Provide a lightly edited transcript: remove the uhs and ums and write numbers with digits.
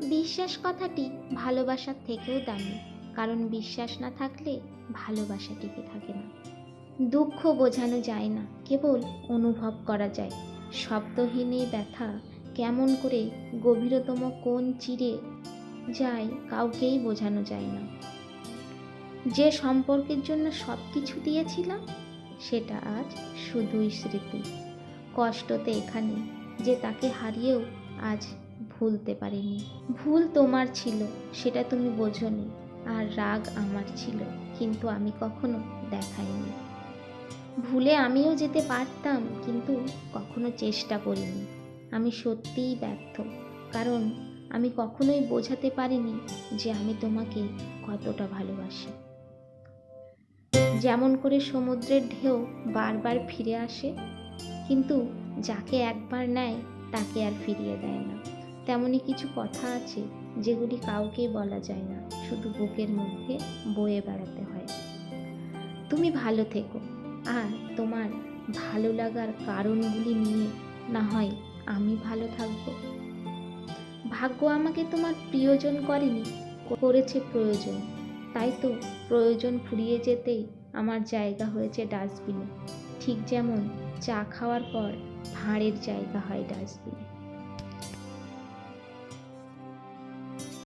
বিশ্বাস কথাটি ভালোবাসার থেকেও দামি, কারণ বিশ্বাস না থাকলে ভালোবাসা টিকে থাকে না। দুঃখ বোঝানো যায় না, কেবল অনুভব করা যায়। শব্দহীন এই ব্যথা কেমন করে গভীরতম কোণ চিরে যায় কাউকেই বোঝানো যায় না। যে সম্পর্কের জন্য সব কিছু দিয়েছিলাম সেটা আজ শুধুই স্মৃতি। কষ্টতে এখানে যে তাকে হারিয়েও আজ ভুলতে পারিনি। ভুল তোমার ছিল, সেটা তুমি বোঝোনি, আর রাগ আমার ছিল, কিন্তু আমি কখনো দেখাইনি। ভুলে আমিও যেতে পারতাম, কিন্তু কখনো চেষ্টা করিনি। আমি সত্যিই ব্যর্থ, কারণ আমি কখনোই বোঝাতে পারিনি যে আমি তোমাকে কতটা ভালোবাসি। যেমন করে সমুদ্রের ঢেউ বারবার ফিরে আসে, কিন্তু যাকে একবার নেয় তাকে আর ফিরিয়ে দেয় না, তেমনই কিছু কথা আছে যেগুলি কাউকে বলা যায় না, শুধু বুকের মধ্যে বয়ে বেড়াতে হয়। তুমি ভালো থেকো, আর তোমার ভালো লাগার কারণগুলি নিয়ে না হয় আমি ভালো থাকবো। ভাগ্য আমাকে তোমার প্রিয়জন করেনি, করেছে প্রয়োজন। তাই তো প্রয়োজন ফুরিয়ে যেতেই আমার জায়গা হয়েছে ডাস্টবিনে, ঠিক যেমন চা খাওয়ার পর ভাঁড়ের জায়গা হয় ডাস্টবিনে।